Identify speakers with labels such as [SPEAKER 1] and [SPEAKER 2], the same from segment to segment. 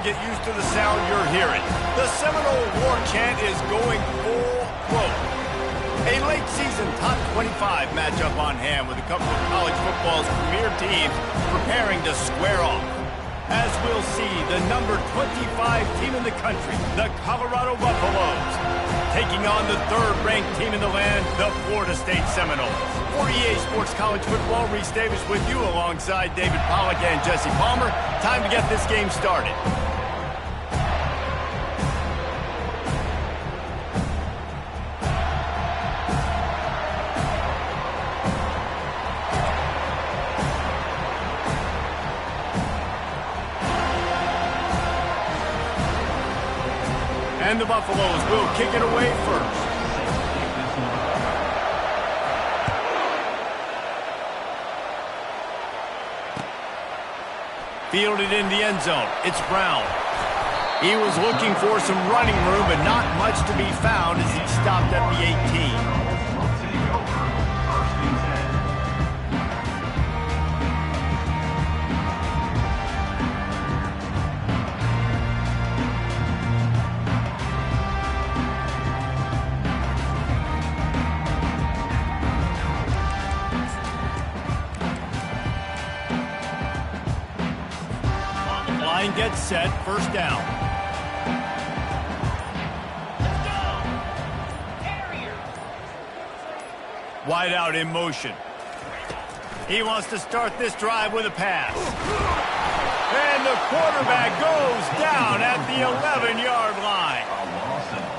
[SPEAKER 1] get used to the sound you're hearing. The Seminole War Chant is going full throat. A late-season top 25 matchup on hand with a couple of college football's premier teams preparing to square off. As we'll see, the number 25 team in the country, the Colorado Buffaloes, taking on the third-ranked team in the land, the Florida State Seminoles. For EA Sports College Football, Reese Davis with you alongside David Pollack and Jesse Palmer. Time to get this game started. And the Buffaloes will kick it away first. Fielded in the end zone. It's Brown. He was looking for some running room, but not much to be found as he stopped at the 18. Line gets set, first down.
[SPEAKER 2] Let's go! Carrier.
[SPEAKER 1] Wide out in motion. He wants to start this drive with a pass. And the quarterback goes down at the 11-yard line.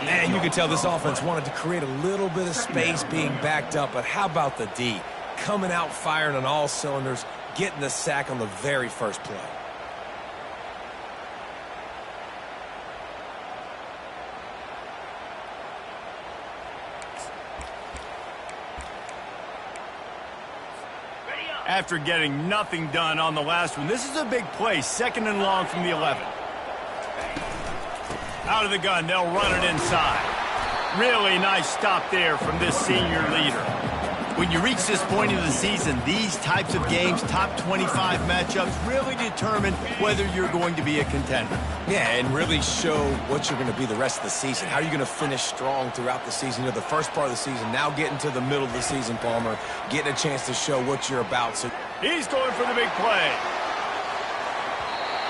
[SPEAKER 3] Man, you could tell this offense wanted to create a little bit of space being backed up, but how about the D? Coming out firing on all cylinders, getting the sack on the very first play.
[SPEAKER 1] After getting nothing done on the last one, this is a big play, second and long from the 11. Out of the gun, they'll run it inside. Really nice stop there from this senior leader. When you reach this point of the season, these types of games, top 25 matchups, really determine whether you're going to be a contender.
[SPEAKER 3] Yeah, and really show what you're going to be the rest of the season. How are you going to finish strong throughout the season? You know, the first part of the season, now getting to the middle of the season, Palmer, getting a chance to show what you're about. So
[SPEAKER 1] he's going for the big play.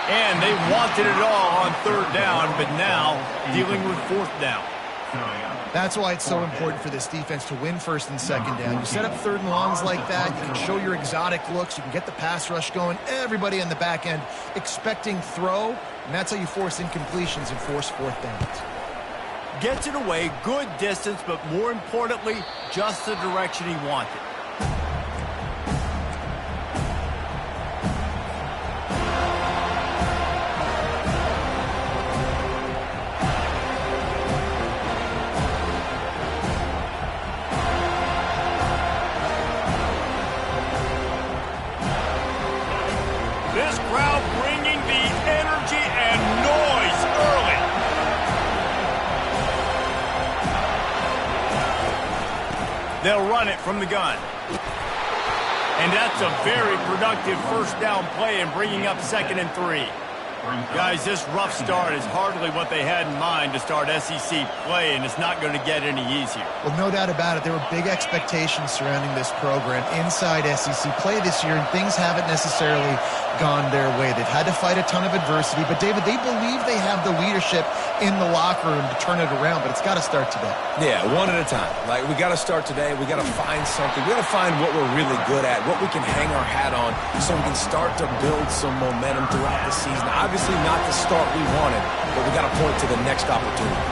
[SPEAKER 1] And they wanted it all on third down, but now dealing with fourth down.
[SPEAKER 4] That's why it's so important for this defense to win first and second down. You set up third and longs like that, you can show your exotic looks, you can get the pass rush going, everybody on the back end expecting throw, and that's how you force incompletions and force fourth downs.
[SPEAKER 1] Gets it away, good distance, but more importantly, just the direction he wanted. This crowd bringing the energy and noise early. They'll run it from the gun. And that's a very productive first down play in bringing up 2nd and 3. Guys, this rough start is hardly what they had in mind to start SEC play, and it's not going to get any easier.
[SPEAKER 4] Well, no doubt about it. There were big expectations surrounding this program inside SEC play this year, and things haven't necessarily gone their way. They've had to fight a ton of adversity, but, David, they believe they have the leadership in the locker room to turn it around, but it's got to start today.
[SPEAKER 3] yeah, one at a time. Like, we got to start today. We got to find something. We got to find what we're really good at, what we can hang our hat on so we can start to build some momentum throughout the season. Obviously not the start we wanted, but we got to point to the next opportunity.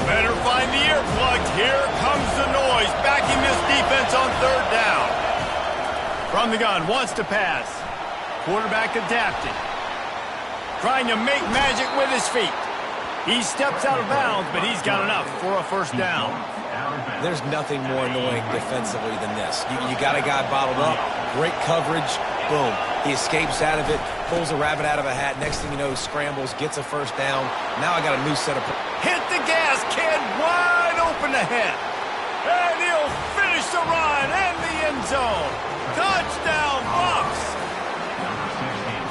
[SPEAKER 1] Better find the earplugs. Here comes the noise, backing this defense on third down. From the gun, wants to pass. Quarterback adapting. Trying to make magic with his feet. He steps out of bounds, but he's got enough for a first down.
[SPEAKER 3] There's nothing more annoying defensively than this. You got a guy bottled up, great coverage, boom. He escapes out of it, pulls a rabbit out of a hat. Next thing you know, scrambles, gets a first down. Now I got a new set of...
[SPEAKER 1] Hit the gas, kid, wide open ahead. And he'll finish the run in the end zone. Touchdown, Buffs.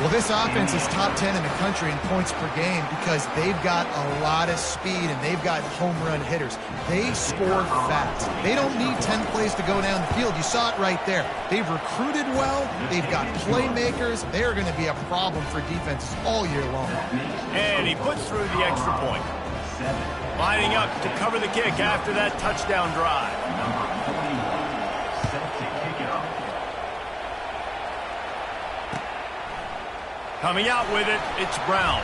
[SPEAKER 4] Well, this offense is top 10 in the country in points per game because they've got a lot of speed and they've got home run hitters. They score fast. They don't need 10 plays to go down the field. You saw it right there. They've recruited well. They've got playmakers. They're going to be a problem for defenses all year long.
[SPEAKER 1] And he puts through the extra point. Lining up to cover the kick after that touchdown drive. Coming out with it, it's Brown.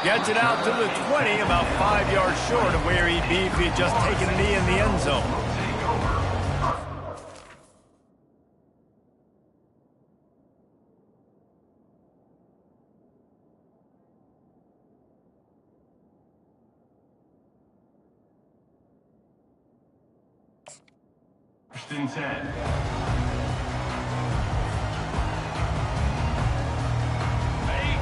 [SPEAKER 1] Gets it out to the 20, about 5 yards short of where he'd be if he'd just taken a knee in the end zone.
[SPEAKER 5] First and 10.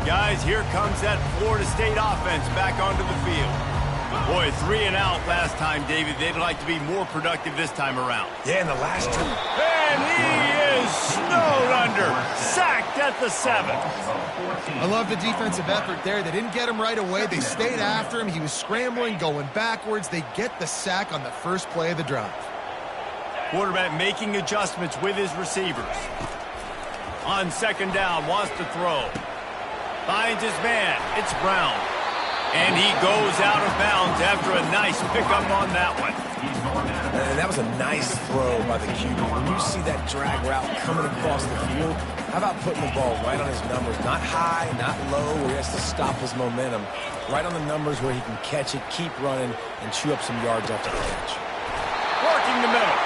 [SPEAKER 1] Guys, here comes that Florida State offense back onto the field. Boy, 3 and out last time, David. They'd like to be more productive this time around.
[SPEAKER 3] Yeah, in the last two.
[SPEAKER 1] And he is snowed under. Sacked at the 7.
[SPEAKER 4] I love the defensive effort there. They didn't get him right away. They stayed after him. He was scrambling, going backwards. They get the sack on the first play of the drive.
[SPEAKER 1] Quarterback making adjustments with his receivers. On second down, wants to throw. Finds his man. It's Brown. And he goes out of bounds after a nice pickup on that one.
[SPEAKER 3] And that was a nice throw by the QB. When you see that drag route coming across the field, how about putting the ball right on his numbers? Not high, not low, where he has to stop his momentum. Right on the numbers where he can catch it, keep running, and chew up some yards after the catch.
[SPEAKER 1] Working the middle.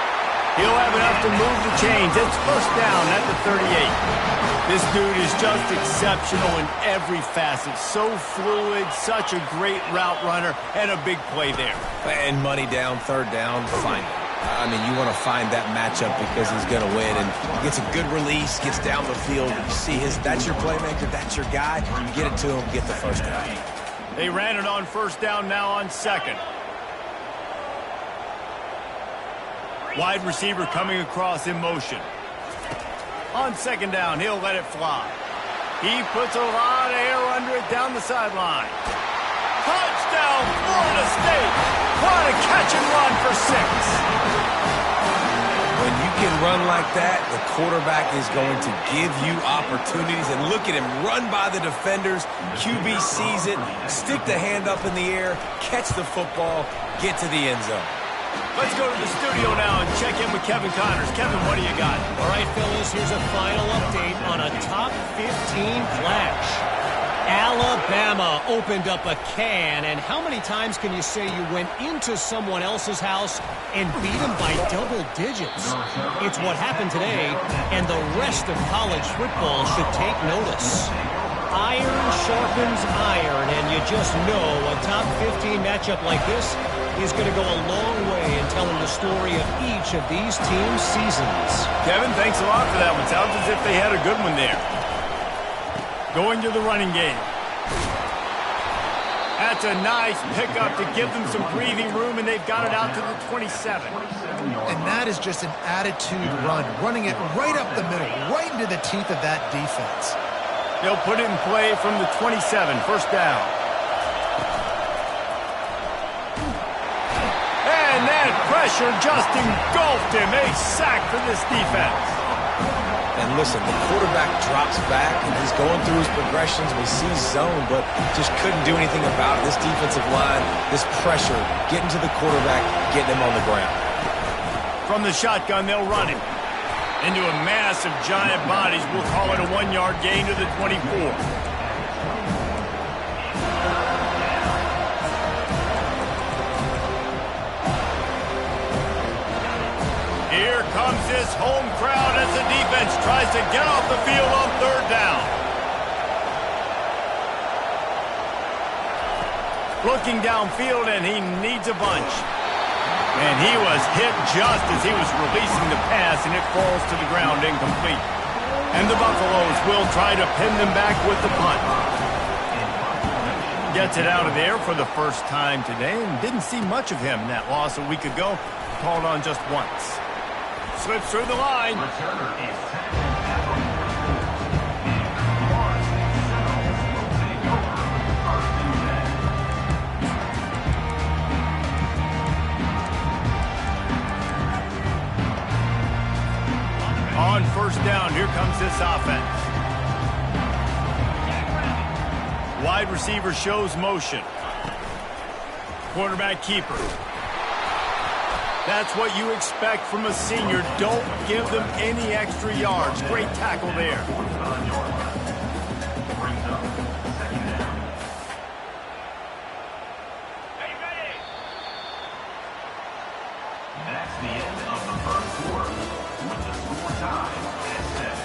[SPEAKER 1] He'll have enough to move the chains. It's first down at the 38. This dude is just exceptional in every facet. So fluid, such a great route runner, and a big play there.
[SPEAKER 3] And money down, third down, find it. I mean, you want to find that matchup because he's going to win. And he gets a good release, gets down the field. You see that's your playmaker, that's your guy. You get it to him, get the first down.
[SPEAKER 1] They ran it on first down, now on second. Wide receiver coming across in motion. On second down, he'll let it fly. He puts a lot of air under it down the sideline. Touchdown, Florida State. What a catch and run for 6.
[SPEAKER 3] When you can run like that, the quarterback is going to give you opportunities. And look at him run by the defenders. QB sees it, stick the hand up in the air, catch the football, get to the end zone.
[SPEAKER 1] Let's go to the studio now and check in with Kevin Connors. Kevin, what do you got?
[SPEAKER 6] All right, fellas, here's a final update on a top 15 flash. Alabama opened up a can, and how many times can you say you went into someone else's house and beat them by double digits? It's what happened today, and the rest of college football should take notice. Iron sharpens iron, and you just know a top 15 matchup like this is going to go a long way in telling the story of each of these teams' seasons.
[SPEAKER 1] Kevin, thanks a lot for that one. Sounds as if they had a good one there. Going to the running game. That's a nice pickup to give them some breathing room, and they've got it out to the 27.
[SPEAKER 4] And that is just an attitude run, running it right up the middle, right into the teeth of that defense.
[SPEAKER 1] They'll put it in play from the 27, first down. And that pressure just engulfed him. A sack for this defense.
[SPEAKER 3] And listen, the quarterback drops back, and he's going through his progressions. We see zone, but just couldn't do anything about it. This defensive line, this pressure, getting to the quarterback, getting him on the ground.
[SPEAKER 1] From the shotgun, they'll run it. Into a mass of giant bodies. We'll call it a 1-yard gain to the 24. Here comes this home crowd as the defense tries to get off the field on third down. Looking downfield, and he needs a bunch. And he was hit just as he was releasing the pass, and it falls to the ground incomplete. And the Buffaloes will try to pin them back with the punt. Gets it out of there for the first time today, and didn't see much of him in that loss a week ago. Called on just once. Slips through the line. this offense. Wide receiver shows motion. Quarterback keeper. That's what you expect from a senior. Don't give them any extra yards. Great tackle there.
[SPEAKER 2] That's the end of the first quarter with the score tied at 7.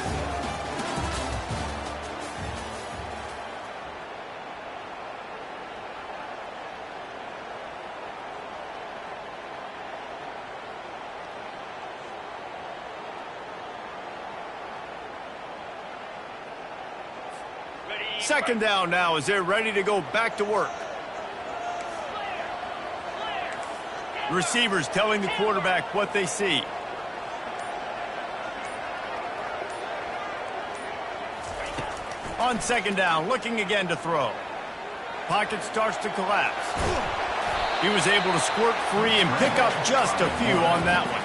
[SPEAKER 1] Second down now as they're ready to go back to work. Receivers telling the quarterback what they see. On second down, looking again to throw. Pocket starts to collapse. He was able to squirt free and pick up just a few on that one.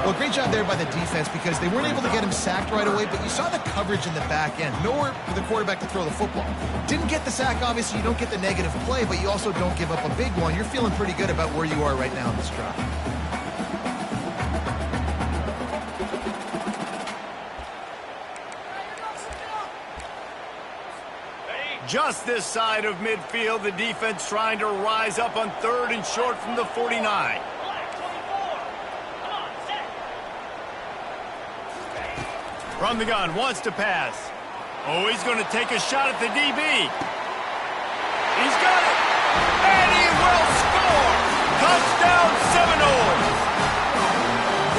[SPEAKER 4] Well, great job there by the defense because they weren't able to get him sacked right away, but you saw the coverage in the back end. Nowhere for the quarterback to throw the football. Didn't get the sack, obviously. You don't get the negative play, but you also don't give up a big one. You're feeling pretty good about where you are right now in this drive.
[SPEAKER 1] Just this side of midfield, the defense trying to rise up on third and short from the 49. From the gun, wants to pass. Oh, he's going to take a shot at the DB. He's got it. And he will score. Touchdown Seminoles.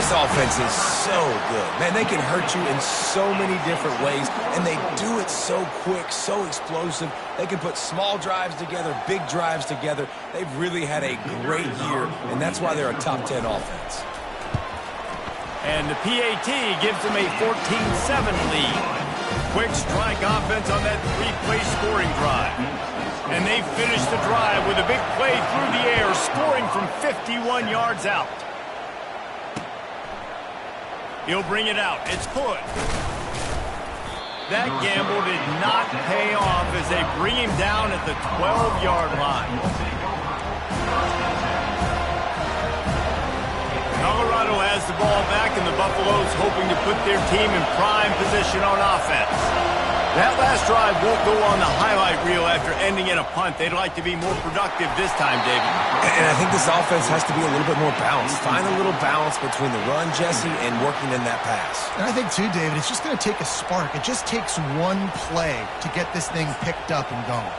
[SPEAKER 3] This offense is so good. Man, they can hurt you in so many different ways, and they do it so quick, so explosive. They can put small drives together, big drives together. They've really had a great year, and that's why they're a top 10 offense.
[SPEAKER 1] And the PAT gives them a 14-7 lead. Quick strike offense on that three-play scoring drive. And they finish the drive with a big play through the air, scoring from 51 yards out. He'll bring it out. It's good. That gamble did not pay off as they bring him down at the 12-yard line. Colorado has the ball back, and the Buffaloes hoping to put their team in prime position on offense. That last drive won't go on the highlight reel after ending in a punt. They'd like to be more productive this time, David.
[SPEAKER 3] And I think this offense has to be a little bit more balanced. Find a little balance between the run, Jesse, and working in that pass.
[SPEAKER 4] And I think, too, David, it's just going to take a spark. It just takes one play to get this thing picked up and going.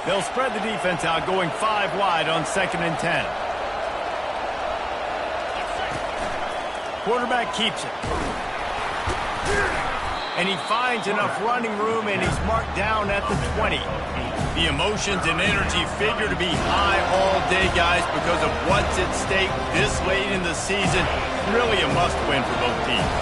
[SPEAKER 1] They'll spread the defense out, going 5 wide on 2nd and 10. Quarterback keeps it. And he finds enough running room, and he's marked down at the 20. The emotions and energy figure to be high all day, guys, because of what's at stake this late in the season. Really a must-win for both teams.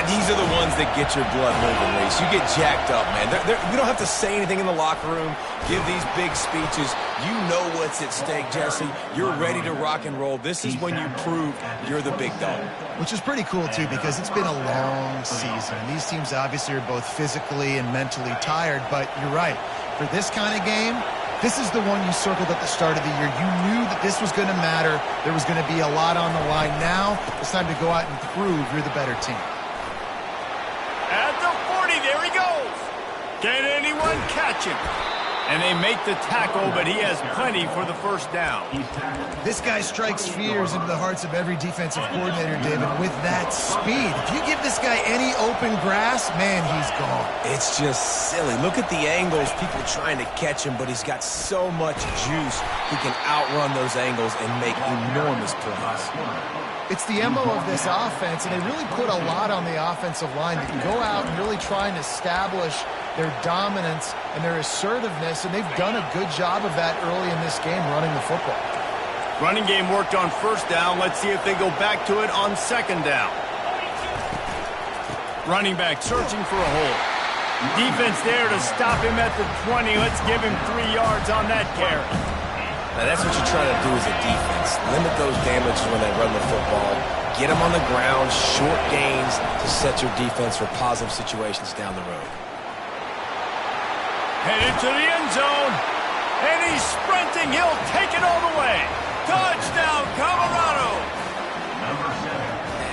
[SPEAKER 3] These are the ones that get your blood moving, Reese. You get jacked up, man. You don't have to say anything in the locker room, give these big speeches. You know what's at stake, Jesse. You're ready to rock and roll. This is when you prove you're the big dog.
[SPEAKER 4] Which is pretty cool, too, because it's been a long season. These teams obviously are both physically and mentally tired, but you're right. For this kind of game, this is the one you circled at the start of the year. You knew that this was going to matter. There was going to be a lot on the line. Now it's time to go out and prove you're the better team.
[SPEAKER 1] At the 40, there he goes. Can anyone catch him? And they make the tackle, but he has plenty for the first down.
[SPEAKER 4] This guy strikes fears into the hearts of every defensive coordinator, David, with that speed. If you give this guy any open grass, man, he's gone.
[SPEAKER 3] It's just silly. Look at the angles, people trying to catch him, but he's got so much juice. He can outrun those angles and make enormous plays.
[SPEAKER 4] It's the MO of this offense, and they really put a lot on the offensive line to go out and really try and establish their dominance and their assertiveness, and they've done a good job of that early in this game running the football.
[SPEAKER 1] Running game worked on first down. Let's see if they go back to it on second down. Running back searching for a hole. Defense there to stop him at the 20. Let's give him 3 yards on that carry.
[SPEAKER 3] Now, that's what you try to do as a defense. Limit those damages when they run the football. Get them on the ground, short gains to set your defense for positive situations down the road.
[SPEAKER 1] Headed to the end zone. And he's sprinting. He'll take it all the way. Touchdown, Colorado.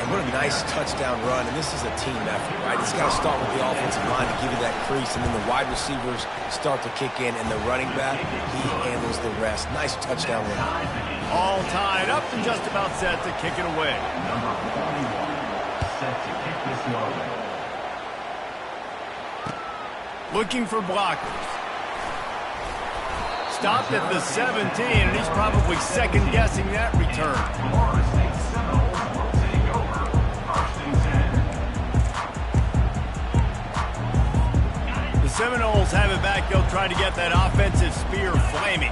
[SPEAKER 3] And what a nice touchdown run. And this is a team effort, right? It's got to start with the offensive line to give you that crease. And then the wide receivers start to kick in. And the running back, he handles the rest. Nice touchdown run.
[SPEAKER 1] All tied up and just about set to kick it away.
[SPEAKER 2] Number 41, set to kick this one.
[SPEAKER 1] Looking for blockers. Stopped at the 17, and he's probably second-guessing that return.
[SPEAKER 2] Florida State Seminoles will take over 1st and 10.
[SPEAKER 1] The Seminoles have it back. They'll try to get that offensive spear flaming.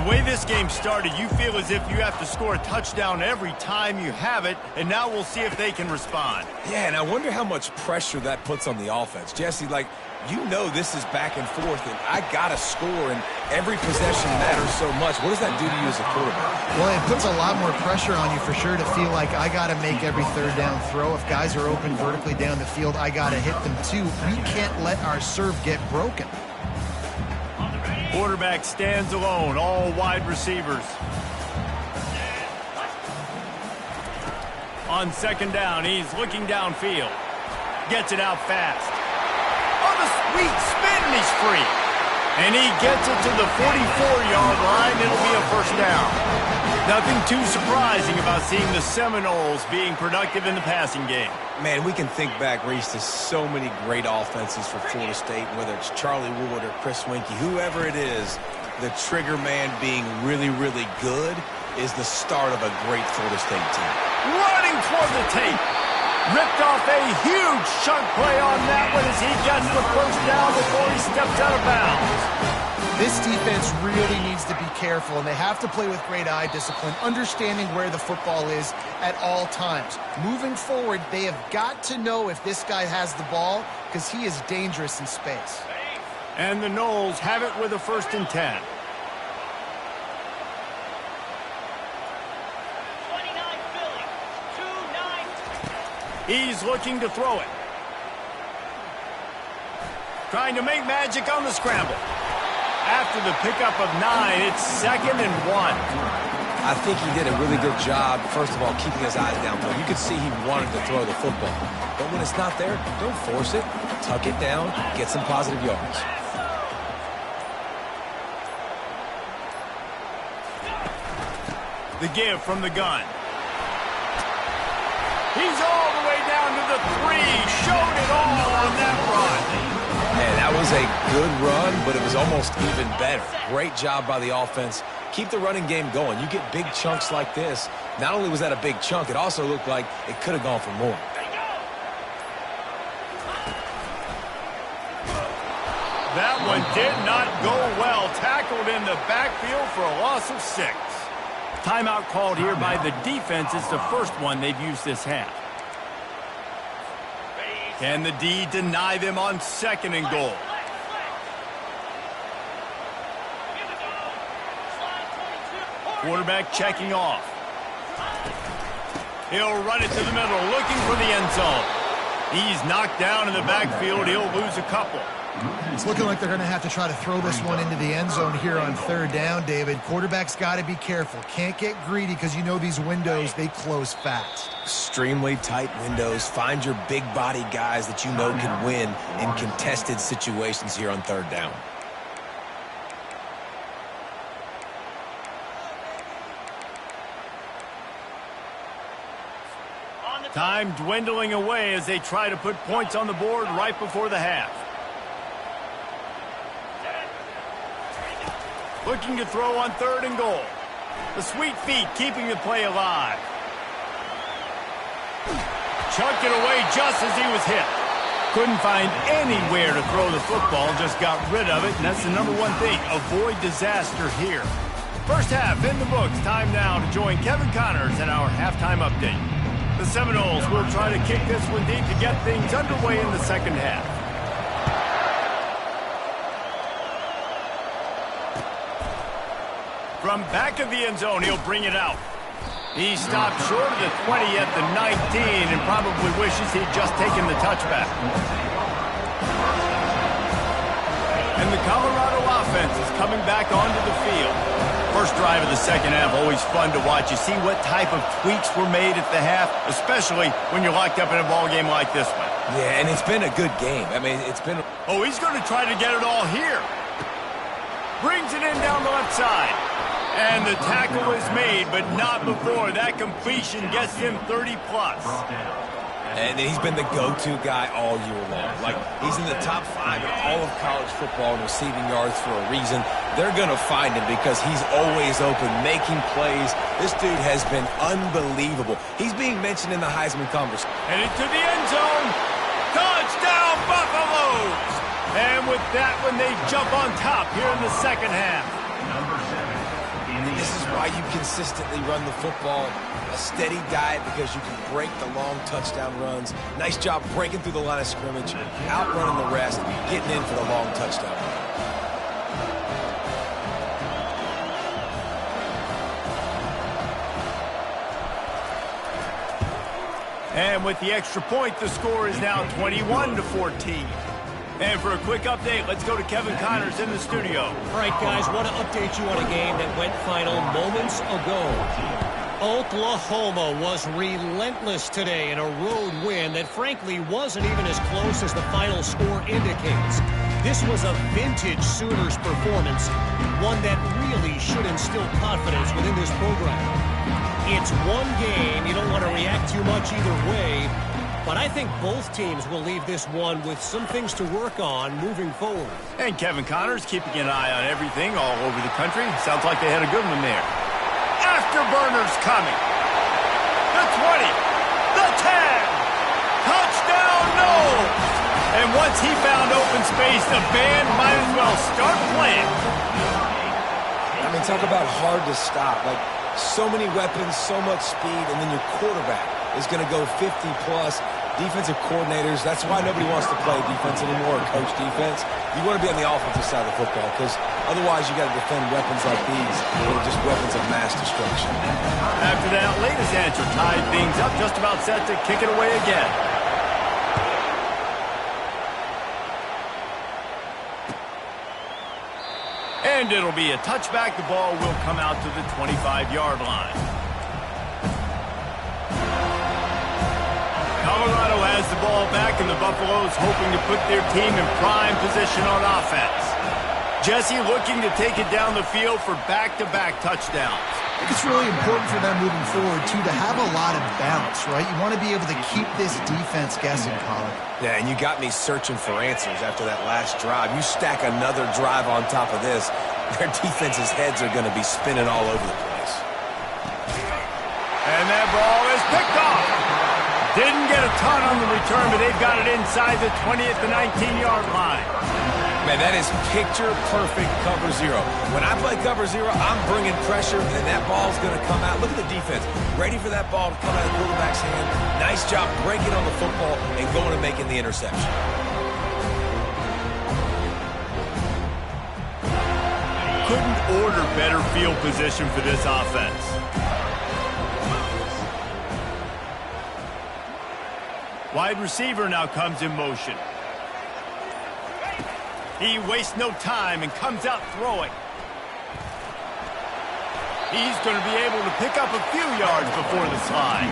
[SPEAKER 1] The way this game started, you feel as if you have to score a touchdown every time you have it, and now we'll see if they can respond.
[SPEAKER 3] Yeah, and I wonder how much pressure that puts on the offense. Jesse, like, you know this is back and forth, and I got to score, and every possession matters so much. What does that do to you as a quarterback?
[SPEAKER 4] Well, it puts a lot more pressure on you for sure to feel like I got to make every third down throw. If guys are open vertically down the field, I got to hit them too. We can't let our serve get broken.
[SPEAKER 1] Quarterback stands alone, all wide receivers. On second down, he's looking downfield. Gets it out fast. On the sweet spin, and he's free. And he gets it to the 44-yard line. It'll be a first down. Nothing too surprising about seeing the Seminoles being productive in the passing game.
[SPEAKER 3] Man, we can think back, Reese, to so many great offenses for Florida State, whether it's Charlie Wood or Chris Winkie, whoever it is, the trigger man being really, really good is the start of a great Florida State team.
[SPEAKER 1] Running toward the tape. Ripped off a huge chunk play on that one as he gets the first down before he steps out of bounds.
[SPEAKER 4] This defense really needs to be careful, and they have to play with great eye discipline, understanding where the football is at all times. Moving forward, they have got to know if this guy has the ball because he is dangerous in space.
[SPEAKER 1] And the Noles have it with a 1st and 10. He's looking to throw it. Trying to make magic on the scramble. After the pickup of 9, it's 2nd and 1.
[SPEAKER 3] I think he did a really good job, first of all, keeping his eyes downfield. You could see he wanted to throw the football. But when it's not there, don't force it. Tuck it down, get some positive yards.
[SPEAKER 1] The give from the gun. He's all the way down to the 3. Showed it all on that run.
[SPEAKER 3] Man, that was a good run, but it was almost even better. Great job by the offense. Keep the running game going. You get big chunks like this. Not only was that a big chunk, it also looked like it could have gone for more.
[SPEAKER 1] That one did not go well. Tackled in the backfield for a loss of 6. Timeout called here by the defense. It's the first one they've used this half. Can the D deny them on 2nd and goal? Quarterback checking off. He'll run it to the middle, looking for the end zone. He's knocked down in the backfield. He'll lose a couple.
[SPEAKER 4] It's looking like they're going to have to try to throw this one into the end zone here on 3rd down, David. Quarterback's got to be careful. Can't get greedy because you know these windows, they close fast.
[SPEAKER 3] Extremely tight windows. Find your big body guys that you know can win in contested situations here on 3rd down.
[SPEAKER 1] Time dwindling away as they try to put points on the board right before the half. Looking to throw on 3rd and goal. The sweet feet keeping the play alive. Chucked it away just as he was hit. Couldn't find anywhere to throw the football, just got rid of it, and that's the number one thing. Avoid disaster here. First half in the books. Time now to join Kevin Connors at our halftime update. The Seminoles will try to kick this one deep to get things underway in the second half. From back of the end zone, he'll bring it out. He stopped short of the 20 at the 19 and probably wishes he'd just taken the touchback. And the Colorado offense is coming back onto the field. First drive of the second half, always fun to watch. You see what type of tweaks were made at the half, especially when you're locked up in a ball game like this one.
[SPEAKER 3] Yeah, and it's been a good game. I mean, it's been...
[SPEAKER 1] Oh, he's going to try to get it all here. Brings it in down the left side. And the tackle is made, but not before. That completion gets him 30-plus.
[SPEAKER 3] And he's been the go-to guy all year long. Like, he's in the top 5 in all of college football in receiving yards for a reason. They're going to find him because he's always open, making plays. This dude has been unbelievable. He's being mentioned in the Heisman conversation.
[SPEAKER 1] And into the end zone. Touchdown, Buffaloes! And with that one, they jump on top here in the second half.
[SPEAKER 3] This is why you consistently run the football. A steady diet because you can break the long touchdown runs. Nice job breaking through the line of scrimmage, outrunning the rest, getting in for the long touchdown run.
[SPEAKER 1] And with the extra point, the score is now 21-14. And for a quick update, let's go to Kevin Connors in the studio.
[SPEAKER 6] All right, guys, want to update you on a game that went final moments ago. Oklahoma was relentless today in a road win that frankly wasn't even as close as the final score indicates. This was a vintage Sooners performance, one that really should instill confidence within this program. It's one game, you don't want to react too much either way, but I think both teams will leave this one with some things to work on moving forward.
[SPEAKER 1] And Kevin Connors keeping an eye on everything all over the country. Sounds like they had a good one there. Afterburners coming. The 20. The 10. Touchdown, Knowles. And once he found open space, the band might as well start playing.
[SPEAKER 3] I mean, talk about hard to stop. Like, so many weapons, so much speed, and then your quarterback is going to go 50-plus. Defensive coordinators, that's why nobody wants to play defense anymore or coach defense. You want to be on the offensive side of the football because otherwise you got to defend weapons like these. They're just weapons of mass destruction.
[SPEAKER 1] After that latest answer tied things up, just about set to kick it away again. And it'll be a touchback. The ball will come out to the 25-yard line. Colorado has the ball back, and the Buffaloes hoping to put their team in prime position on offense. Jesse looking to take it down the field for back-to-back touchdowns.
[SPEAKER 4] I think it's really important for them moving forward, too, to have a lot of balance, right? You want to be able to keep this defense guessing, Colin.
[SPEAKER 3] Yeah, and you got me searching for answers after that last drive. You stack another drive on top of this, their defense's heads are going to be spinning all over the place.
[SPEAKER 1] And that ball is picked off. Didn't get a ton on the return, but they've got it inside the 20 at the 19-yard line.
[SPEAKER 3] Man, that is picture-perfect cover zero. When I play cover zero, I'm bringing pressure, and that ball's going to come out. Look at the defense. Ready for that ball to come out of the quarterback's hand. Nice job breaking on the football and going and making the interception.
[SPEAKER 1] Couldn't order better field position for this offense. Wide receiver now comes in motion. He wastes no time and comes out throwing. He's going to be able to pick up a few yards before the slide.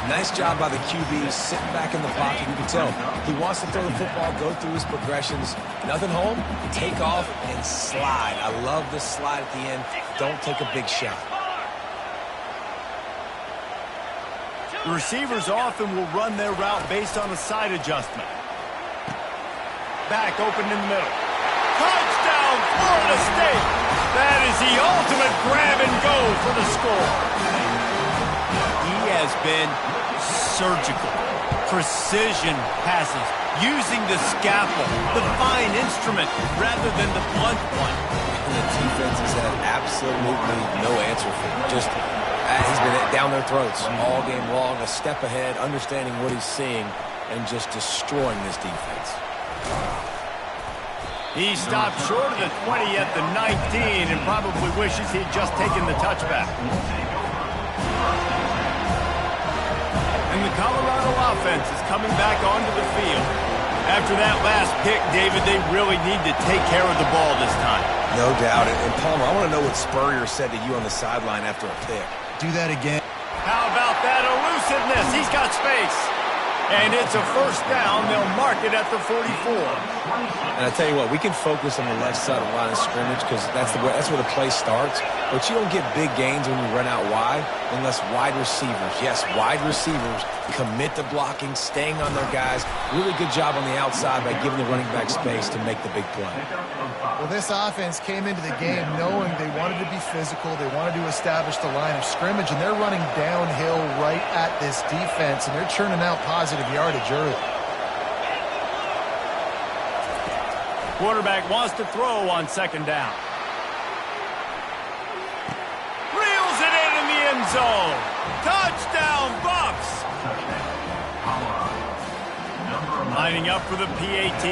[SPEAKER 3] Nice job by the QB sitting back in the pocket. You can tell he wants to throw the football, go through his progressions. Nothing home, take off and slide. I love this slide at the end. Don't take a big shot.
[SPEAKER 1] The receivers often will run their route based on a side adjustment. Back open in the middle. Touchdown, Florida State! That is the ultimate grab and go for the score. He has been surgical. Precision passes, using the scalpel, the fine instrument, rather than the blunt one.
[SPEAKER 3] And the defense has had absolutely no answer for him. Just he's been down their throats all game long, a step ahead, understanding what he's seeing, and just destroying this defense.
[SPEAKER 1] He stopped short of the 20 at the 19 and probably wishes he'd just taken the touchback. And the Colorado offense is coming back onto the field. After that last pick, David, they really need to take care of the ball this time.
[SPEAKER 3] No doubt. And Palmer, I want to know what Spurrier said to you on the sideline after a pick.
[SPEAKER 4] Do that again.
[SPEAKER 1] How about that elusiveness? He's got space. And it's a first down. They'll mark it at the 44.
[SPEAKER 3] And I tell you what, we can focus on the left side of the line of scrimmage because that's where the play starts. But you don't get big gains when you run out wide unless wide receivers, yes, wide receivers, commit to blocking, staying on their guys. Really good job on the outside by giving the running back space to make the big play.
[SPEAKER 4] Well, this offense came into the game knowing they wanted to be physical. They wanted to establish the line of scrimmage, and they're running downhill right at this defense, and they're churning out positive yardage early.
[SPEAKER 1] Quarterback wants to throw on second down. Reels it in the end zone. Touchdown, Bucs. Lining up for the PAT.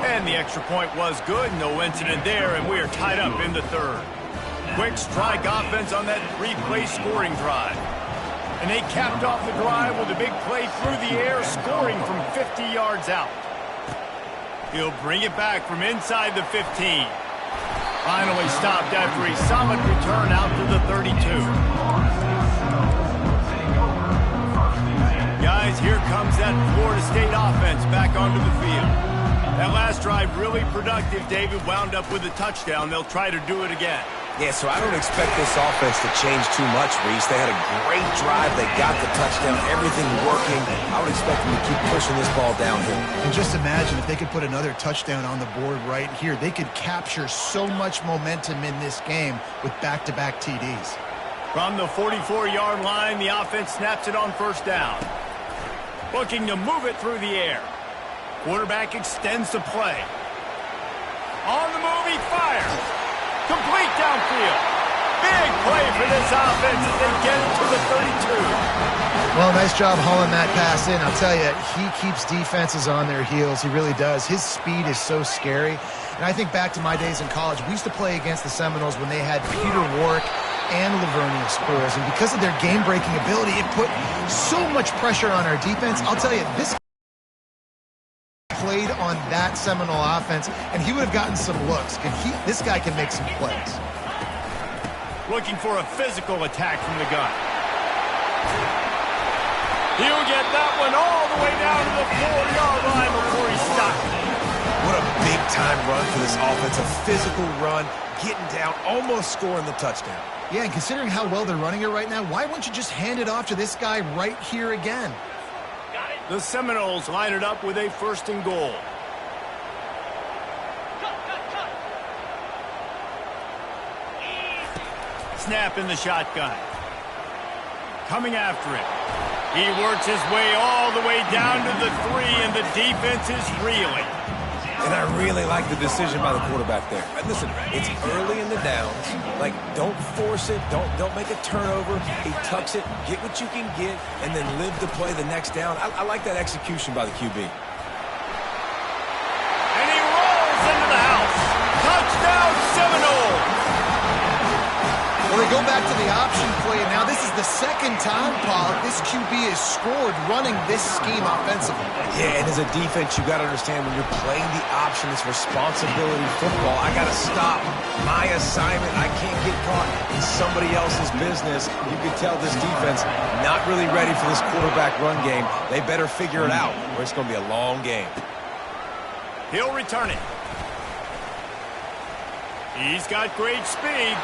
[SPEAKER 1] And the extra point was good. No incident there, and we are tied up in the third. Quick strike offense on that three-play scoring drive. And they capped off the drive with a big play through the air, scoring from 50 yards out. He'll bring it back from inside the 15. Finally stopped after a solid return out to the 32. Guys, here comes that Florida State offense back onto the field. That last drive really productive. David wound up with a touchdown. They'll try to do it again.
[SPEAKER 3] Yeah, so I don't expect this offense to change too much, Reese. They had a great drive. They got the touchdown, everything working. I would expect them to keep pushing this ball downhill.
[SPEAKER 4] And just imagine if they could put another touchdown on the board right here. They could capture so much momentum in this game with back-to-back TDs.
[SPEAKER 1] From the 44-yard line, the offense snaps it on first down. Looking to move it through the air. Quarterback extends the play. On the move, he fires. Complete downfield. Big play for this offense as they get it to the 32.
[SPEAKER 4] Well, nice job hauling that pass in. I'll tell you, he keeps defenses on their heels. He really does. His speed is so scary. And I think back to my days in college. We used to play against the Seminoles when they had Peter Warrick and Lavernius Squirrels. And because of their game-breaking ability, it put so much pressure on our defense. I'll tell you, this played on that Seminole offense, and he would have gotten some looks. This guy can make some plays.
[SPEAKER 1] Looking for a physical attack from the gun. He'll get that one all the way down to the 4-yard line before he stops.
[SPEAKER 3] What a big-time run for this offense. A physical run, getting down, almost scoring the touchdown.
[SPEAKER 4] Yeah, and considering how well they're running it right now, why wouldn't you just hand it off to this guy right here again?
[SPEAKER 1] The Seminoles line it up with a first and goal. Snap in the shotgun. Coming after it. He works his way all the way down to the 3, and the defense is reeling.
[SPEAKER 3] And I really like the decision by the quarterback there. Listen, it's early in the downs. Like, don't force it. Don't make a turnover. He tucks it, get what you can get, and then live to play the next down. I like that execution by the QB.
[SPEAKER 1] And he rolls into the house. Touchdown, Seminoles!
[SPEAKER 4] Well, they go back to the option play, and now this is the second time, Paul, this QB has scored running this scheme offensively.
[SPEAKER 3] Yeah, and as a defense, you got to understand when you're playing the option, it's responsibility football. I got to stop my assignment. I can't get caught in somebody else's business. You can tell this defense not really ready for this quarterback run game. They better figure it out, or it's going to be a long game.
[SPEAKER 1] He'll return it. He's got great speed.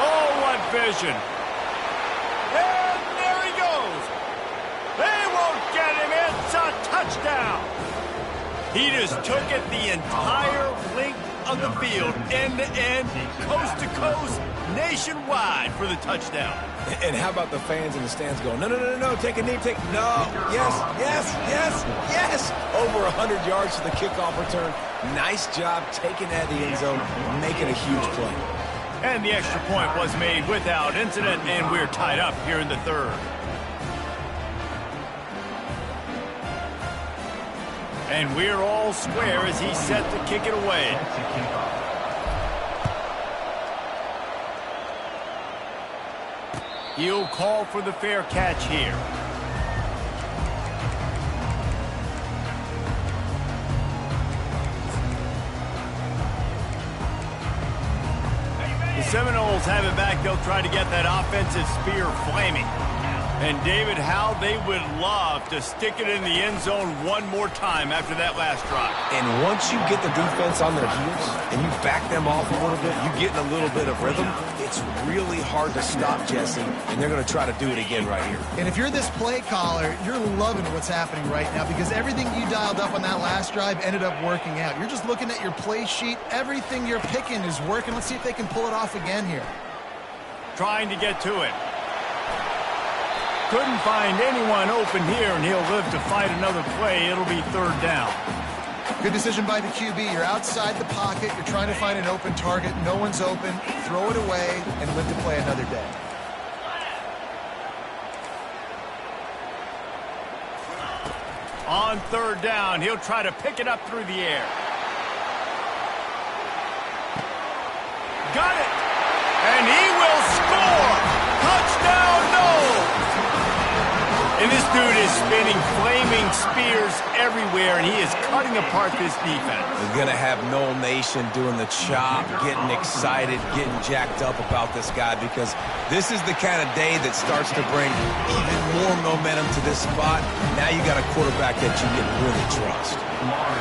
[SPEAKER 1] Oh, what vision. And there he goes. They won't get him. It's a touchdown. He just took it the entire length of the field, end to end, coast to coast, nationwide for the touchdown.
[SPEAKER 3] And how about the fans in the stands going, no, take a knee, no, yes. Over 100 yards to the kickoff return. Nice job taking that to the end zone, making a huge play.
[SPEAKER 1] And the extra point was made without incident, and we're tied up here in the third. And we're all square as he's set to kick it away.
[SPEAKER 2] Set to kick off.
[SPEAKER 1] He'll call for the fair catch here. The Seminoles have it back. They'll try to get that offensive spear flaming. And David, how they would love to stick it in the end zone one more time after that last drive.
[SPEAKER 3] And once you get the defense on their heels and you back them off a little bit, you get in a little bit of rhythm, it's really hard to stop, Jesse, and they're going to try to do it again right here.
[SPEAKER 4] And if you're this play caller, you're loving what's happening right now because everything you dialed up on that last drive ended up working out. You're just looking at your play sheet. Everything you're picking is working. Let's see if they can pull it off again here.
[SPEAKER 1] Trying to get to it. Couldn't find anyone open here, and he'll live to fight another play. It'll be third down.
[SPEAKER 4] Good decision by the QB. You're outside the pocket. You're trying to find an open target. No one's open. Throw it away and live to play another day.
[SPEAKER 1] On third down, he'll try to pick it up through the air. Got it! And he will score! Touchdown, no! And this dude is spinning flaming spears everywhere, and he is cutting apart this defense.
[SPEAKER 3] We're going to have Noel Nation doing the chop, getting excited, getting jacked up about this guy because this is the kind of day that starts to bring even more momentum to this spot. Now you got a quarterback that you can really trust.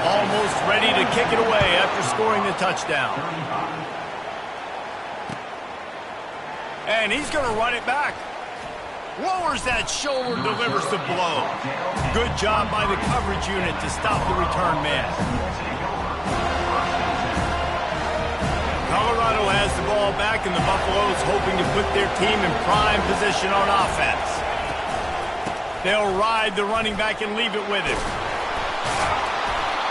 [SPEAKER 1] Almost ready to kick it away after scoring the touchdown. And he's going to run it back. Lowers that shoulder, delivers the blow. Good job by the coverage unit to stop the return man. Colorado has the ball back, and the Buffaloes hoping to put their team in prime position on offense. They'll ride the running back and leave it with him.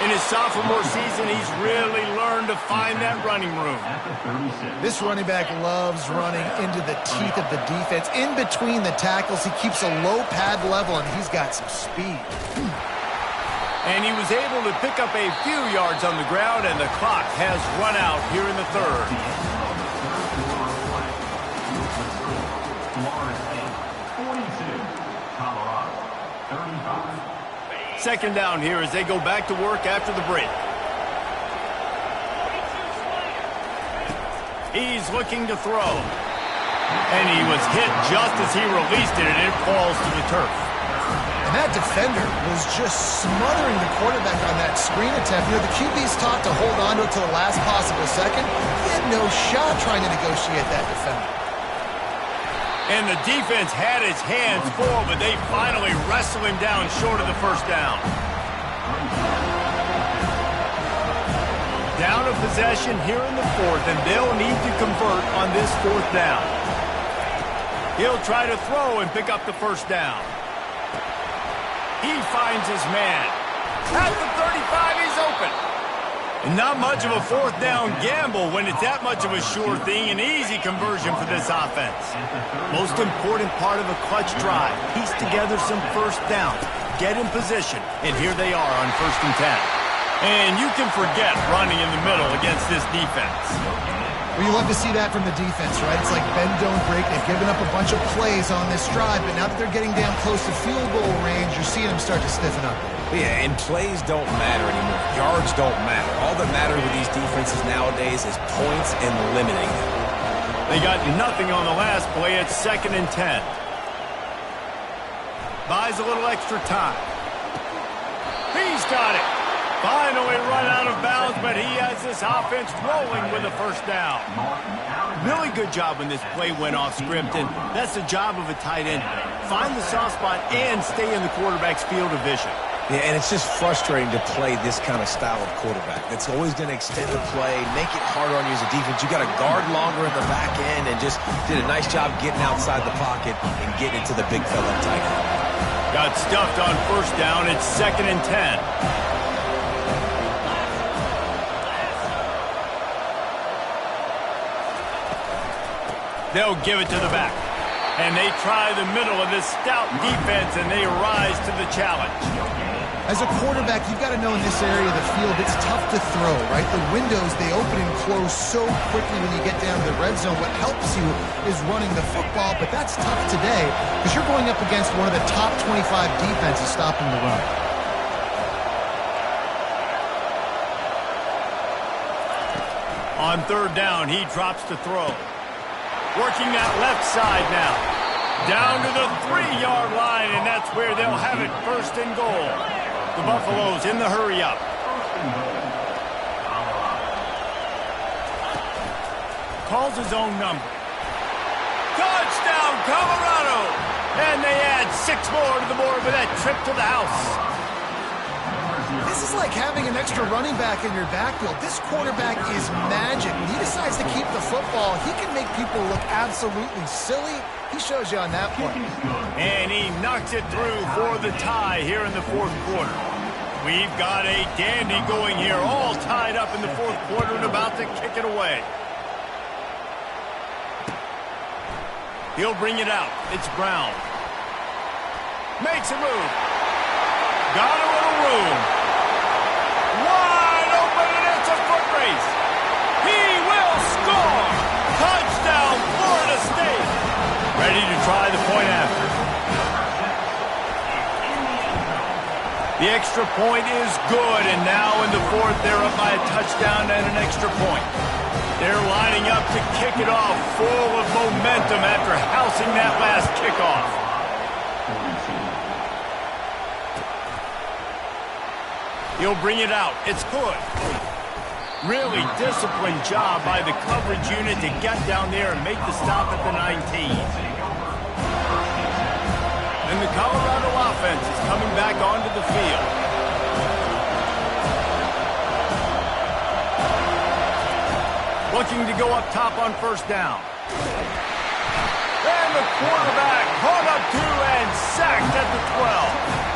[SPEAKER 1] In his sophomore season, he's really learned to find that running room.
[SPEAKER 4] This running back loves running into the teeth of the defense. In between the tackles, he keeps a low pad level, and he's got some speed.
[SPEAKER 1] And he was able to pick up a few yards on the ground, and the clock has run out here in the third. Second down here as they go back to work after the break. He's looking to throw. And he was hit just as he released it, and it falls to the turf.
[SPEAKER 4] And that defender was just smothering the quarterback on that screen attempt. You know, the QB's taught to hold on to it to the last possible second. He had no shot trying to negotiate that defender.
[SPEAKER 1] And the defense had his hands full, but they finally wrestle him down short of the first down. Down a possession here in the fourth, and they'll need to convert on this fourth down. He'll try to throw and pick up the first down. He finds his man. At the 35, he's open. And not much of a fourth down gamble when it's that much of a sure thing, an easy conversion for this offense. Most important part of a clutch drive, piece together some first downs, get in position, and here they are on 1st and 10. And you can forget running in the middle against this defense.
[SPEAKER 4] Well, you love to see that from the defense, right? It's like bend, don't break. They've given up a bunch of plays on this drive, but now that they're getting down close to field goal range, you're seeing them start to stiffen up.
[SPEAKER 3] Yeah, and plays don't matter anymore. Yards don't matter. All that matters with these defenses nowadays is points and limiting them.
[SPEAKER 1] They got nothing on the last play. It's 2nd and 10. Buys a little extra time. He's got it. Finally run out of bounds, but he has this offense rolling with a first down. Really good job when this play went off script, and that's the job of a tight end. Find the soft spot and stay in the quarterback's field of vision.
[SPEAKER 3] Yeah, and it's just frustrating to play this kind of style of quarterback. That's always going to extend the play, make it harder on you as a defense. You got to guard longer in the back end, and just did a nice job getting outside the pocket and getting into the big fella tight end.
[SPEAKER 1] Got stuffed on first down. It's 2nd and 10. They'll give it to the back. And they try the middle of this stout defense, and they rise to the challenge.
[SPEAKER 4] As a quarterback, you've got to know in this area of the field, it's tough to throw, right? The windows, they open and close so quickly when you get down to the red zone. What helps you is running the football, but that's tough today because you're going up against one of the top 25 defenses stopping the run.
[SPEAKER 1] On third down, he drops to throw. Working that left side now. Down to the 3-yard line, and that's where they'll have it, first and goal. The Buffaloes in the hurry up. Calls his own number. Touchdown, Colorado! And they add 6 more to the board with that trip to the house.
[SPEAKER 4] This is like having an extra running back in your backfield. This quarterback is magic. When he decides to keep the football, he can make people look absolutely silly. He shows you on that play.
[SPEAKER 1] And he knocks it through for the tie here in the fourth quarter. We've got a dandy going here, all tied up in the fourth quarter and about to kick it away. He'll bring it out. It's Brown. Makes a move. Got a little room. Wide open, and it's a foot race. He will score. Touchdown, Florida State. Ready to try the point after. The extra point is good, and now in the fourth, they're up by a touchdown and an extra point. They're lining up to kick it off, full of momentum after housing that last kickoff. He'll bring it out. It's good. Really disciplined job by the coverage unit to get down there and make the stop at the 19. And the Colorado offense is coming back onto the field. Looking to go up top on first down. And the quarterback caught up to and sacked at the 12.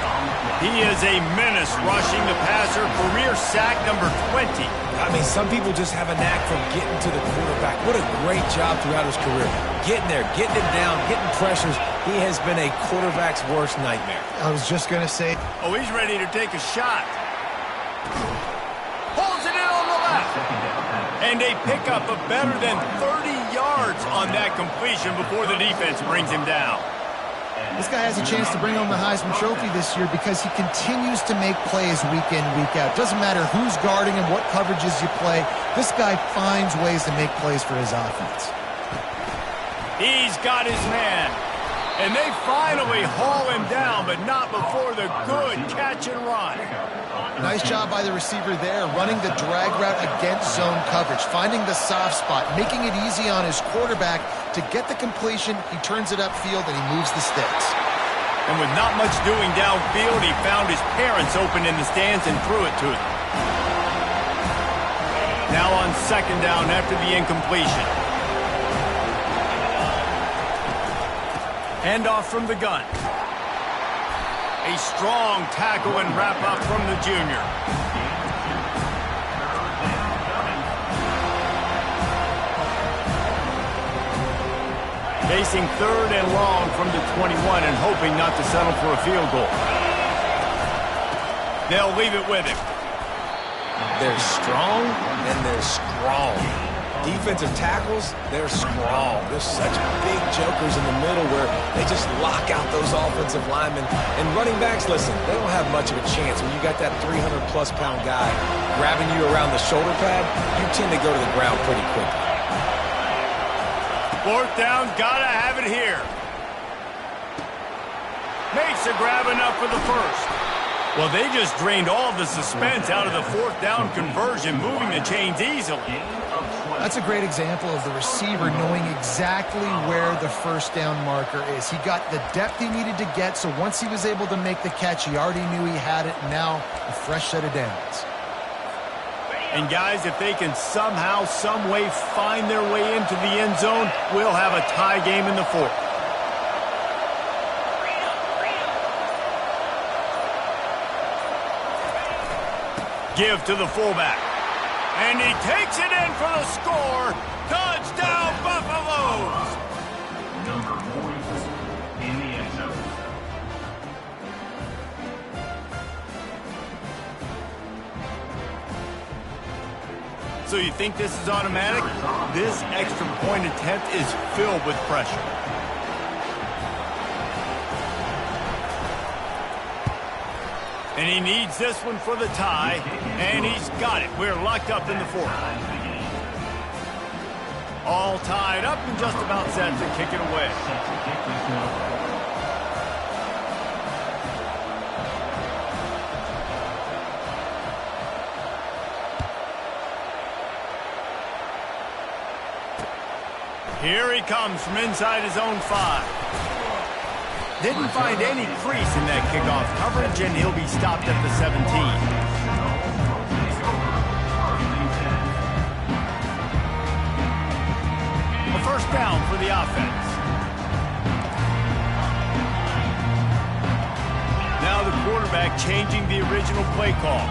[SPEAKER 1] He is a menace rushing the passer, career sack number 20.
[SPEAKER 3] I mean, some people just have a knack for getting to the quarterback. What a great job throughout his career. Getting there, getting him down, getting pressures. He has been a quarterback's worst nightmare.
[SPEAKER 4] I was just going to say.
[SPEAKER 1] Oh, he's ready to take a shot. Pulls it in on the left. And they pick up a better than 30 yards on that completion before the defense brings him down.
[SPEAKER 4] This guy has a chance to bring home the Heisman Trophy this year because he continues to make plays week in, week out. Doesn't matter who's guarding him, what coverages you play. This guy finds ways to make plays for his offense.
[SPEAKER 1] He's got his man. And they finally haul him down, but not before the good catch and run.
[SPEAKER 4] Nice job by the receiver there, running the drag route against zone coverage, finding the soft spot, making it easy on his quarterback to get the completion. He turns it upfield, and he moves the sticks.
[SPEAKER 1] And with not much doing downfield, he found his parents open in the stands and threw it to them. Now on second down after the incompletion. Handoff from the gun. A strong tackle and wrap-up from the junior. Facing third and long from the 21 and hoping not to settle for a field goal. They'll leave it with him.
[SPEAKER 3] They're strong and they're strong. Defensive tackles, they're strong. They're such big jokers in the middle where they just lock out those offensive linemen. And running backs, listen, they don't have much of a chance. When you got that 300-plus pound guy grabbing you around the shoulder pad, you tend to go to the ground pretty quickly.
[SPEAKER 1] Fourth down, gotta have it here. Makes a grab enough for the first. Well, they just drained all the suspense out of the fourth down conversion, moving the chains easily.
[SPEAKER 4] That's a great example of the receiver knowing exactly where the first down marker is. He got the depth he needed to get, so once he was able to make the catch, he already knew he had it, and now a fresh set of downs.
[SPEAKER 1] And guys, if they can somehow, some way find their way into the end zone, we'll have a tie game in the fourth. Give to the fullback. And he takes it in for the score. Touchdown, Buffaloes!
[SPEAKER 2] Number 44.
[SPEAKER 1] So you think this is automatic? This extra point attempt is filled with pressure. And he needs this one for the tie, and he's got it. We're locked up in the fourth. All tied up and just about set to kick it away. Here he comes from inside his own 5. Didn't find any crease in that kickoff coverage, and he'll be stopped at the 17. A first down for the offense. Now the quarterback changing the original play call.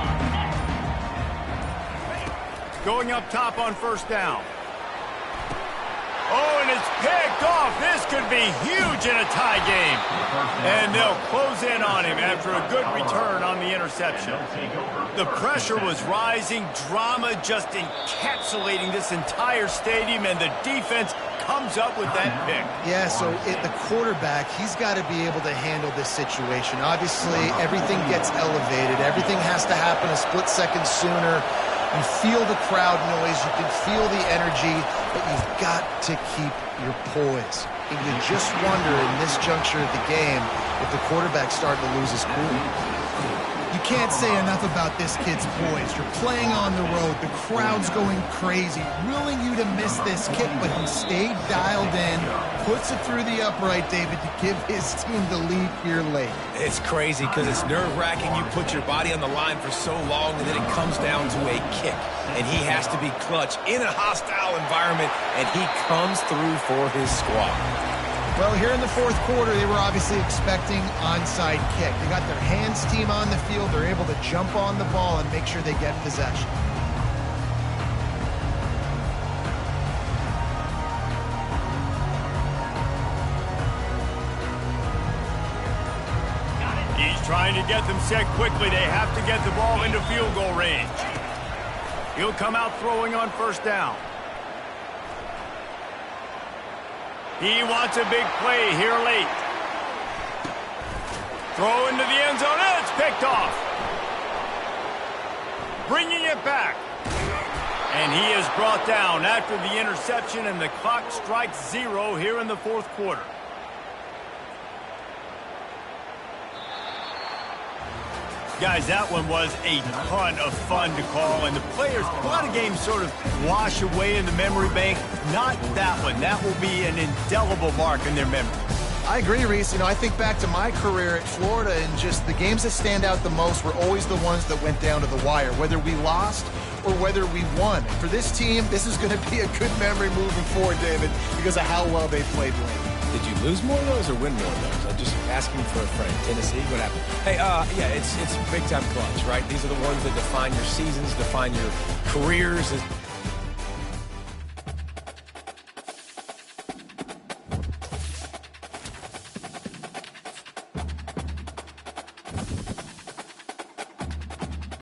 [SPEAKER 1] Going up top on first down. Oh, and it's picked off. This could be huge in a tie game. And they'll close in on him after a good return on the interception. The pressure was rising, drama just encapsulating this entire stadium, and the defense comes up with that pick.
[SPEAKER 4] Yeah, so the quarterback, he's got to be able to handle this situation. Obviously, everything gets elevated. Everything has to happen a split second sooner. You feel the crowd noise, you can feel the energy, but you've got to keep your poise. And you just wonder in this juncture of the game if the quarterback's starting to lose his cool. You can't say enough about this kid's poise. You're playing on the road, the crowd's going crazy, willing you to miss this kick, but he stayed dialed in, puts it through the upright, David, to give his team the lead here late.
[SPEAKER 3] It's crazy because it's nerve-wracking. You put your body on the line for so long, and then it comes down to a kick. And he has to be clutch in a hostile environment, and he comes through for his squad.
[SPEAKER 4] Well, here in the fourth quarter, they were obviously expecting onside kick. They got their hands team on the field. They're able to jump on the ball and make sure they get possession.
[SPEAKER 1] He's trying to get them set quickly. They have to get the ball into field goal range. He'll come out throwing on first down. He wants a big play here late. Throw into the end zone, and it's picked off. Bringing it back. And he is brought down after the interception, and the clock strikes 0 here in the fourth quarter. Guys, that one was a ton of fun to call, and the players, a lot of games sort of wash away in the memory bank. Not that one. That will be an indelible mark in their memory.
[SPEAKER 4] I agree, Reese. You know, I think back to my career at Florida, and just the games that stand out the most were always the ones that went down to the wire, whether we lost or whether we won. For this team, this is going to be a good memory moving forward, David, because of how well they played lately.
[SPEAKER 3] Did you lose more of those or win more of those? I'm just asking for a friend. Tennessee, what happened? Hey, yeah, it's big-time clutch, right? These are the ones that define your seasons, define your careers.